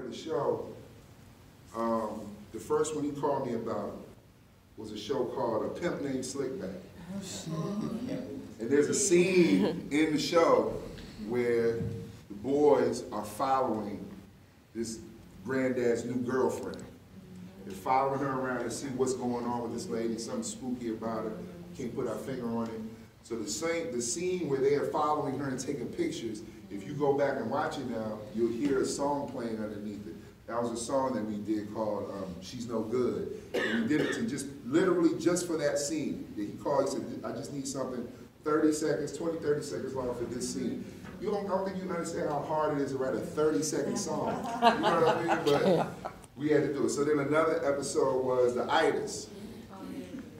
the show, the first one he called me about was a show called A Pimp Named Slickback. And there's a scene in the show where the boys are following this granddad's new girlfriend. They're following her around to see what's going on with this lady, something spooky about her. Can't put our finger on it. So the scene where they are following her and taking pictures, if you go back and watch it now, you'll hear a song playing underneath it. That was a song that we did called She's No Good. And we did it to literally just for that scene. He called, he said, I just need something 30 seconds, 20, 30 seconds long for this scene. I don't think you understand how hard it is to write a 30-second song. You know what I mean? But we had to do it. So then another episode was the itis.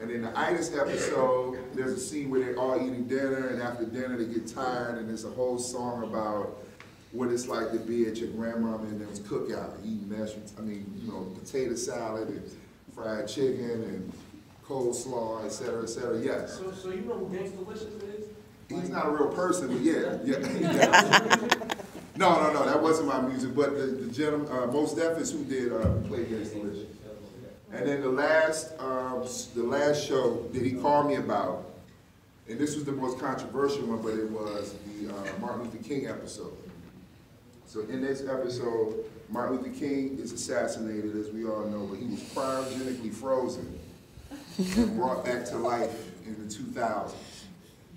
And in the itis episode, there's a scene where they're all eating dinner, and after dinner they get tired, and there's a whole song about what it's like to be at your grandmama and them's cookout, eating potato salad and fried chicken and coleslaw, et cetera, et cetera. Yes. So you know who Gangsta Delicious is? He's not a real person, but yeah. No, that wasn't my music, but the gentleman, Most Def is who did play Gangsta Delicious. And then the last show that he called me about, and this was the most controversial one, but it was the Martin Luther King episode. So in this episode, Martin Luther King is assassinated, as we all know, but he was cryogenically frozen and brought back to life in the 2000s.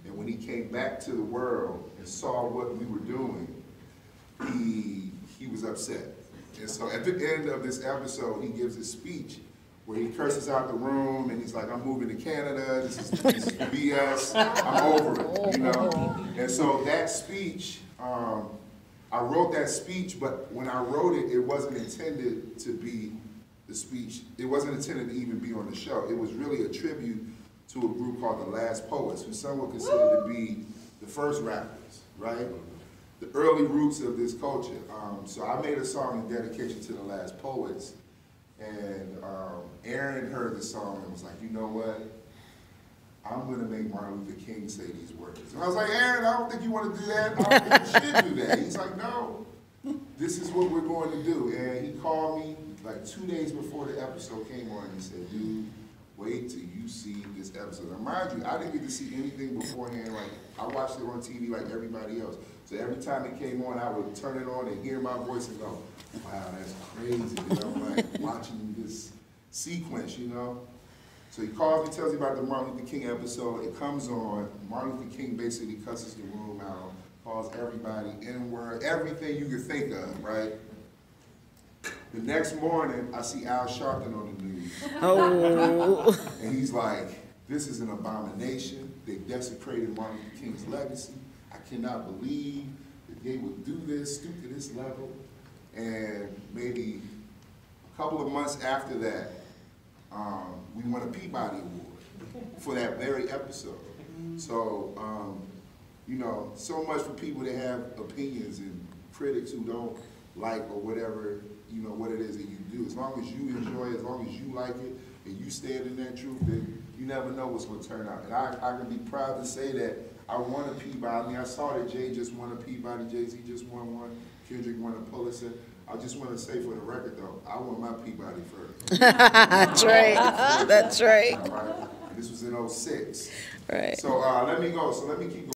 And when he came back to the world and saw what we were doing, he was upset. And so at the end of this episode, he gives a speech where he curses out the room and he's like, I'm moving to Canada, this is BS, I'm over it, you know? And so that speech, I wrote that speech, but when I wrote it, it wasn't intended to be the speech. It wasn't intended to even be on the show. It was really a tribute to a group called the Last Poets, who some would consider to be the first rappers, right? The early roots of this culture. So I made a song in dedication to the Last Poets, and Aaron heard the song and was like, you know what? I'm going to make Martin Luther King say these words. And I was like, Aaron, I don't think you want to do that. I don't think you should do that. He's like, no, this is what we're going to do. And he called me like 2 days before the episode came on, and he said, dude, wait till you see this episode. Now, mind you, I didn't get to see anything beforehand. Like, I watched it on TV like everybody else. So every time it came on, I would turn it on and hear my voice and go, wow, that's crazy. You know, like watching this sequence, you know? So he calls me, tells me about the Martin Luther King episode. It comes on. Martin Luther King basically cusses the room out, calls everybody N-word, everything you could think of, right? The next morning, I see Al Sharpton on the news. Oh. And he's like, this is an abomination. They desecrated Martin Luther King's legacy. I cannot believe that they would do this, stoop to this level. And maybe a couple of months after that, we won a Peabody Award for that very episode. So, you know, so much for people that have opinions and critics who don't like or whatever, you know, what it is that you do. As long as you enjoy it, as long as you like it, and you stand in that truth, then you never know what's going to turn out. And I can be proud to say that I won a Peabody. I mean, I saw that Jay just won a Peabody, Jay-Z just won one, Kendrick won a Pulitzer. I just want to say for the record, though, I won my Peabody first. That's right. That's right. All right. And this was in '06. Right. So let me go. So let me keep going.